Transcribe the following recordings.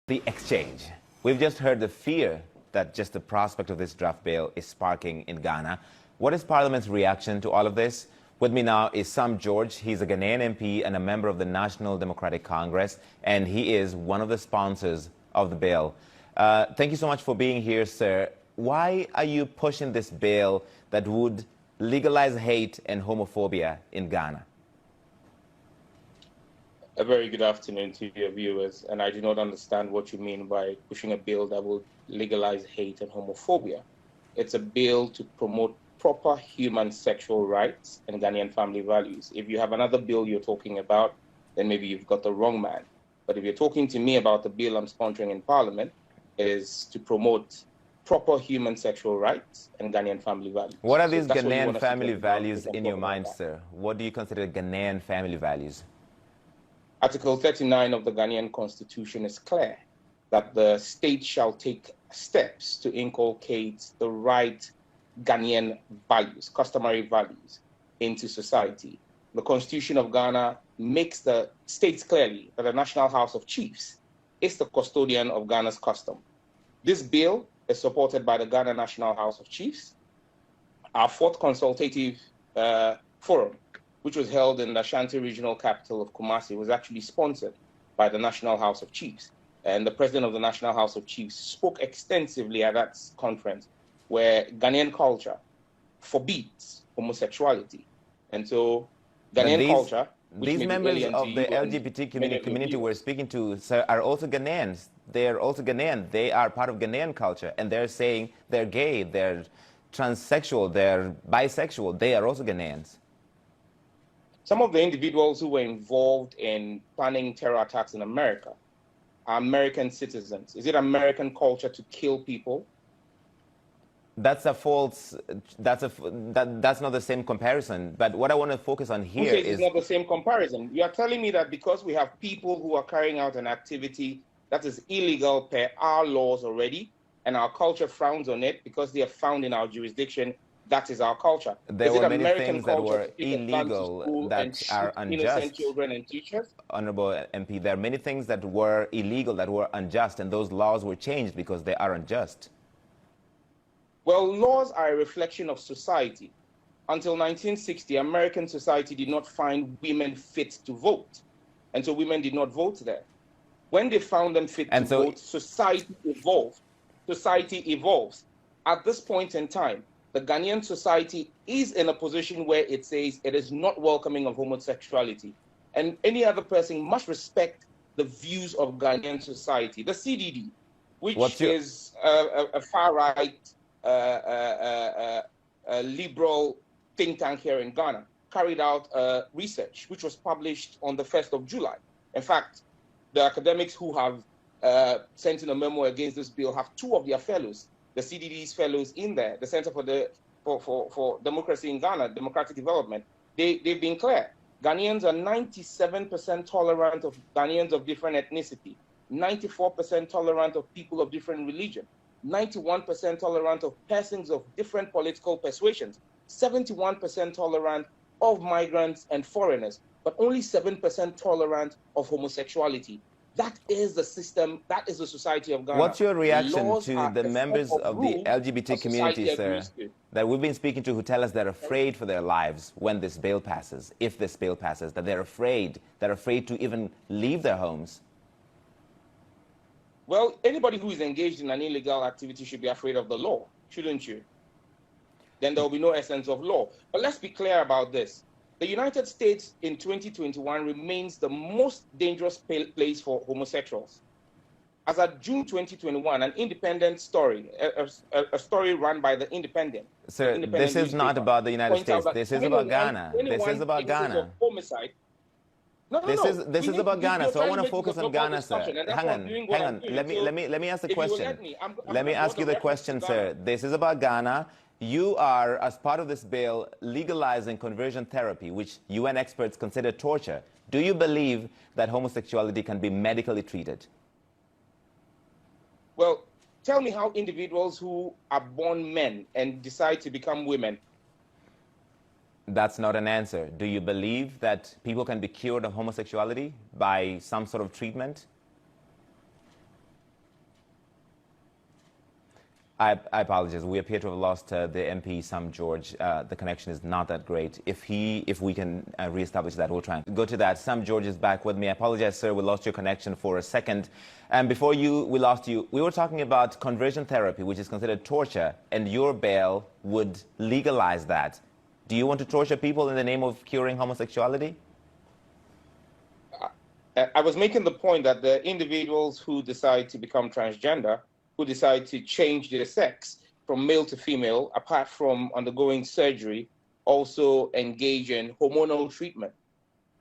The exchange. We've just heard the fear that just the prospect of this draft bill is sparking in Ghana. What is Parliament's reaction to all of this? With me now is Sam George. He's a Ghanaian MP and a member of the National Democratic Congress, and he is one of the sponsors of the bill. Thank you so much for being here, sir. Why are you pushing this bill that would legalize hate and homophobia in Ghana? A very good afternoon to your viewers, and I do not understand what you mean by pushing a bill that will legalize hate and homophobia. It's a bill to promote proper human sexual rights and Ghanaian family values. If you have another bill you're talking about, then maybe you've got the wrong man. But if you're talking to me about the bill I'm sponsoring in Parliament, it is to promote proper human sexual rights and Ghanaian family values. What are these Ghanaian family values in your mind, sir? What do you consider Ghanaian family values? Article 39 of the Ghanaian Constitution is clear that the state shall take steps to inculcate the right Ghanaian values, customary values, into society. The Constitution of Ghana makes the states clearly that the National House of Chiefs is the custodian of Ghana's custom. This bill is supported by the Ghana National House of Chiefs. Our fourth consultative forum, which was held in the Ashanti regional capital of Kumasi, was actually sponsored by the National House of Chiefs. And the president of the National House of Chiefs spoke extensively at that conference, where Ghanaian culture forbids homosexuality. And so Ghanaian culture... These members of the LGBT community we're speaking to, sir, are also Ghanaians. They're also Ghanaian. They are part of Ghanaian culture. And they're saying they're gay, they're transsexual, they're bisexual. They are also Ghanaians. Some of the individuals who were involved in planning terror attacks in America are American citizens. Is it American culture to kill people? That's a false, that's not the same comparison. But what I want to focus on here is... It's not the same comparison. You are telling me that because we have people who are carrying out an activity that is illegal per our laws already, and our culture frowns on it because they are found in our jurisdiction, that is our culture. There were many things that were illegal that are unjust. Innocent children and teachers? Honorable MP, there are many things that were illegal, that were unjust, and those laws were changed because they are unjust. Well, laws are a reflection of society. Until 1960, American society did not find women fit to vote. And so women did not vote there. When they found them fit to vote, society evolved. Society evolves. At this point in time, the Ghanaian society is in a position where it says it is not welcoming of homosexuality. And any other person must respect the views of Ghanaian society. The CDD, which is a far-right liberal think tank here in Ghana, carried out research which was published on the 1st of July. In fact, the academics who have sent in a memo against this bill have two of their fellows, the CDD's fellows in there, the Center for Democracy in Ghana, Democratic Development. They've been clear. Ghanaians are 97% tolerant of Ghanaians of different ethnicity, 94% tolerant of people of different religion, 91% tolerant of persons of different political persuasions, 71% tolerant of migrants and foreigners, but only 7% tolerant of homosexuality. That is the system, that is the society of Ghana. What's your reaction to the members of the LGBT community, sir, that we've been speaking to, who tell us they're afraid for their lives when this bill passes, if this bill passes, that they're afraid to even leave their homes? Well, anybody who is engaged in an illegal activity should be afraid of the law, shouldn't you? Then there will be no essence of law. But let's be clear about this. The United States in 2021 remains the most dangerous place for homosexuals. As of June 2021, an independent story, a story run by the Independent. Sir, this is not about the United States. This is about Ghana. This is about Ghana. Homicide. This is about Ghana, so I want to focus on Ghana, sir. Hang on. Let me ask the question. Let me ask you the question, sir. This is about Ghana. You are, as part of this bill, legalizing conversion therapy, which UN experts consider torture. Do you believe that homosexuality can be medically treated? Well, tell me how individuals who are born men and decide to become women. That's not an answer. Do you believe that people can be cured of homosexuality by some sort of treatment? I apologize. We appear to have lost the MP Sam George. The connection is not that great. If we can reestablish that, we'll try and go to that. Sam George is back with me. I apologize, sir. We lost your connection for a second. And before we lost you, we were talking about conversion therapy, which is considered torture, and your bill would legalize that. Do you want to torture people in the name of curing homosexuality? I was making the point that the individuals who decide to become transgender, who decide to change their sex from male to female, apart from undergoing surgery, also engage in hormonal treatment.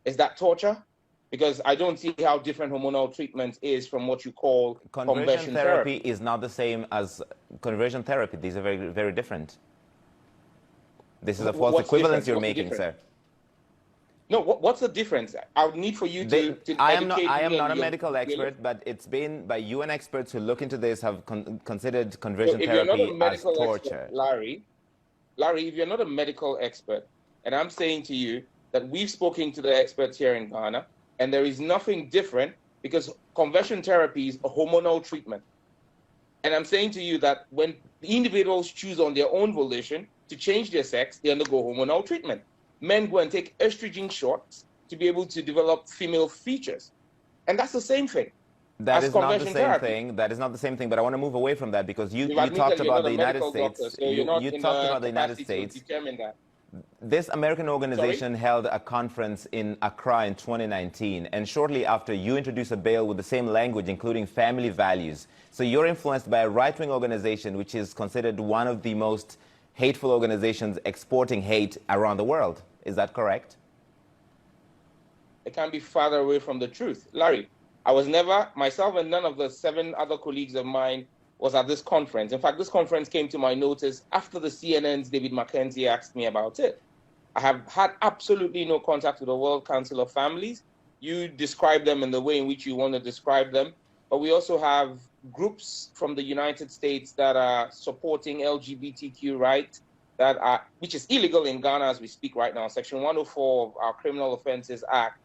Is that torture? Because I don't see how different hormonal treatment is from what you call conversion therapy. Is not the same as conversion therapy. These are very, very different. This is a false equivalence you're making, sir. No, what's the difference? I would need for you to I am not a medical expert, but it's been by UN experts who look into this have considered conversion therapy as torture. Larry, if you're not a medical expert, and I'm saying to you that we've spoken to the experts here in Ghana, and there is nothing different because conversion therapy is a hormonal treatment. And I'm saying to you that when individuals choose on their own volition to change their sex, they undergo hormonal treatment. Men go and take estrogen shots to be able to develop female features. And that's the same thing. That is not the same thing. That is not the same thing. But I want to move away from that because you talked about the United States. You talked about the United States. This American organization held a conference in Accra in 2019. And shortly after, you introduced a bill with the same language, including family values. So you're influenced by a right-wing organization, which is considered one of the most hateful organizations exporting hate around the world. Is that correct? It can't be farther away from the truth. Larry, I was never, myself and none of the 7 other colleagues of mine was at this conference. In fact, this conference came to my notice after the CNN's David Mackenzie asked me about it. I have had absolutely no contact with the World Council of Families. You describe them in the way in which you want to describe them. But we also have groups from the United States that are supporting LGBTQ rights, which is illegal in Ghana as we speak right now. Section 104 of our Criminal Offences Act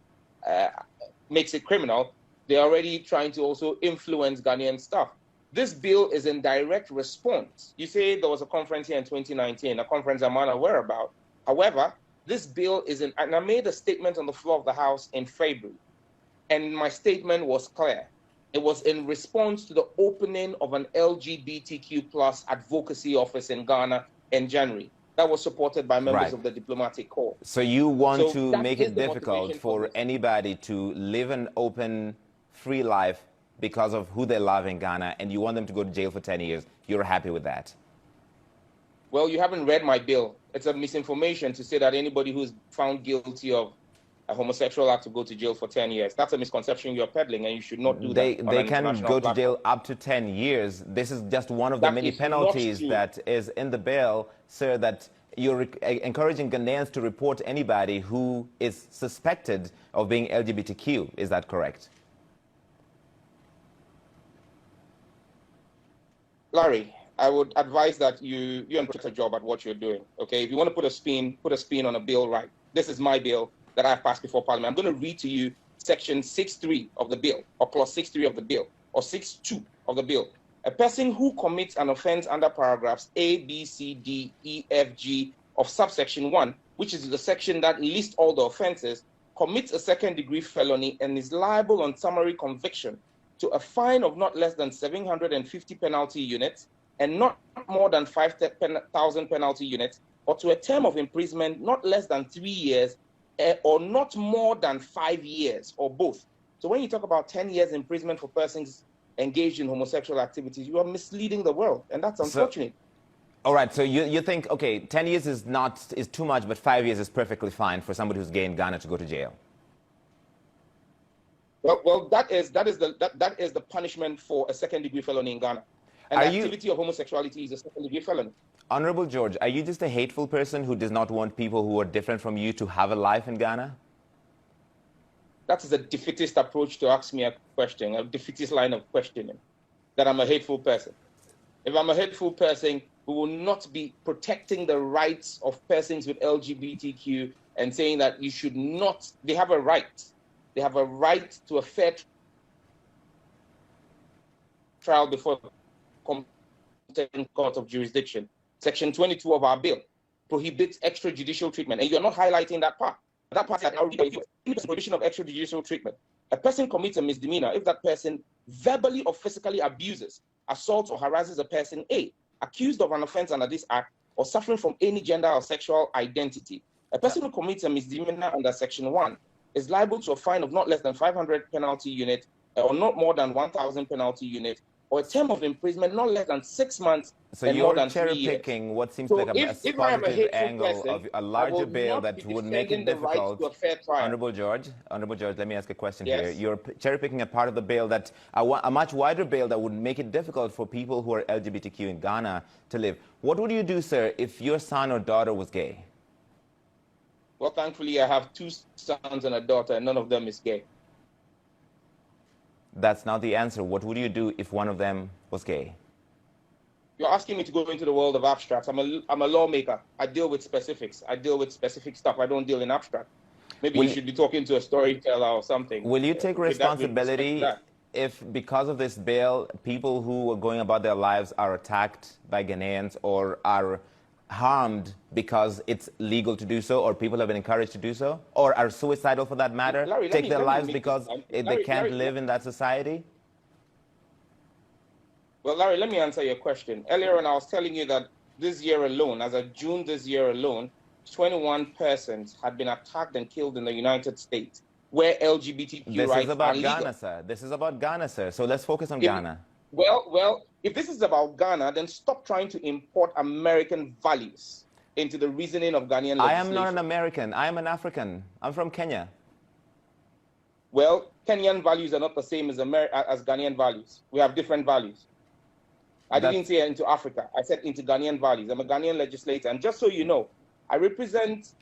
makes it criminal. They're already trying to also influence Ghanaian stuff. This bill is in direct response. You say there was a conference here in 2019, a conference I'm unaware about. However, this bill is in, and I made a statement on the floor of the House in February, and my statement was clear. It was in response to the opening of an LGBTQ plus advocacy office in Ghana in January. That was supported by members of the diplomatic corps. So you want to make it difficult for anybody to live an open, free life because of who they love in Ghana, and you want them to go to jail for 10 years. You're happy with that? Well, you haven't read my bill. It's a misinformation to say that anybody who's found guilty of a homosexual have to go to jail for 10 years. That's a misconception you're peddling, and you should not do that. They can go to jail up to 10 years. This is just one of the many penalties that is in the bill, sir, that you're encouraging Ghanaians to report anybody who is suspected of being LGBTQ. Is that correct? Larry, I would advise that you put a job at what you're doing, okay? If you want to put a spin on a bill, right? This is my bill that I've passed before Parliament. I'm going to read to you section 6.3 of the bill, or clause 6.3 of the bill, or 6.2 of the bill. A person who commits an offense under paragraphs A, B, C, D, E, F, G of subsection 1, which is the section that lists all the offenses, commits a second-degree felony and is liable on summary conviction to a fine of not less than 750 penalty units and not more than 5,000 penalty units, or to a term of imprisonment not less than 3 years or not more than 5 years, or both. So when you talk about 10 years imprisonment for persons engaged in homosexual activities, you are misleading the world, and that's unfortunate. All right, so you think, okay, 10 years is too much, but 5 years is perfectly fine for somebody who's gay in Ghana to go to jail. Well, that is the punishment for a second-degree felony in Ghana. And the activity of homosexuality is a second-degree felony. Honorable George, are you just a hateful person who does not want people who are different from you to have a life in Ghana? That is a defeatist approach to ask me a question, a defeatist line of questioning, that I'm a hateful person. If I'm a hateful person, we will not be protecting the rights of persons with LGBTQ and saying that you should not, they have a right. They have a right to a fair trial before competent court of jurisdiction. Section 22 of our bill prohibits extrajudicial treatment, and you're not highlighting that part. That part is the prohibition of extrajudicial treatment. A person commits a misdemeanor if that person verbally or physically abuses, assaults, or harasses a person A, accused of an offense under this act, or suffering from any gender or sexual identity. A person who commits a misdemeanor under Section 1 is liable to a fine of not less than 500 penalty unit, or not more than 1,000 penalty unit, or a term of imprisonment not less than 6 months and more than 3 years. So you're cherry-picking what seems So like a positive angle person, of a larger bill that would make it difficult. Honorable George, let me ask a question here. You're cherry-picking a part of the bill that, a much wider bill that would make it difficult for people who are LGBTQ in Ghana to live. What would you do, sir, if your son or daughter was gay? Well, thankfully, I have 2 sons and a daughter, and none of them is gay. That's not the answer. What would you do if one of them was gay? You're asking me to go into the world of abstracts. I'm a lawmaker. I deal with specifics. I deal with specific stuff. I don't deal in abstract. Maybe you should be talking to a storyteller or something. Will you take responsibility if, because of this bill, people who are going about their lives are attacked by Ghanaians or are harmed because it's legal to do so, or people have been encouraged to do so, or are suicidal for that matter, Larry, take their lives because they can't live in that society? Well, Larry, let me answer your question. Earlier on, I was telling you that this year alone, as of June this year alone, 21 persons had been attacked and killed in the United States, where LGBTQ rights are legal. This is about Ghana, sir. This is about Ghana, sir. So let's focus on Ghana. Well, if this is about Ghana, then stop trying to import American values into the reasoning of Ghanaian legislation. I am not an American. I am an African. I'm from Kenya. Well, Kenyan values are not the same as Ghanaian values. We have different values. I didn't say into Africa. I said into Ghanaian values. I'm a Ghanaian legislator. And just so you know, I represent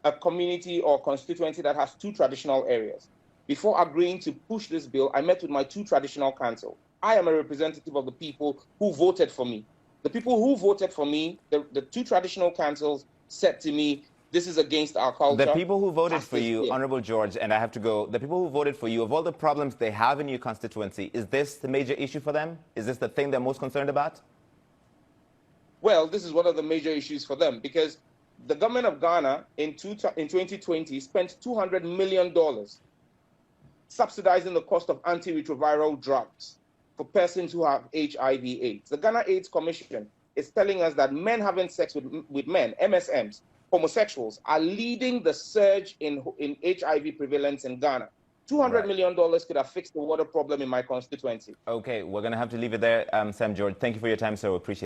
a community or constituency that has 2 traditional areas. Before agreeing to push this bill, I met with my 2 traditional councils. I am a representative of the people who voted for me. The people who voted for me, the 2 traditional councils said to me, this is against our culture. The people who voted for you, Honorable George, and I have to go, the people who voted for you, of all the problems they have in your constituency, is this the major issue for them? Is this the thing they're most concerned about? Well, this is one of the major issues for them, because the government of Ghana in 2020 spent $200 million subsidizing the cost of antiretroviral drugs for persons who have HIV/AIDS. The Ghana AIDS Commission is telling us that men having sex with men, MSMs, homosexuals, are leading the surge in HIV prevalence in Ghana. $200 million could have fixed the water problem in my constituency. Okay, we're going to have to leave it there. Sam George, thank you for your time, sir. We appreciate it.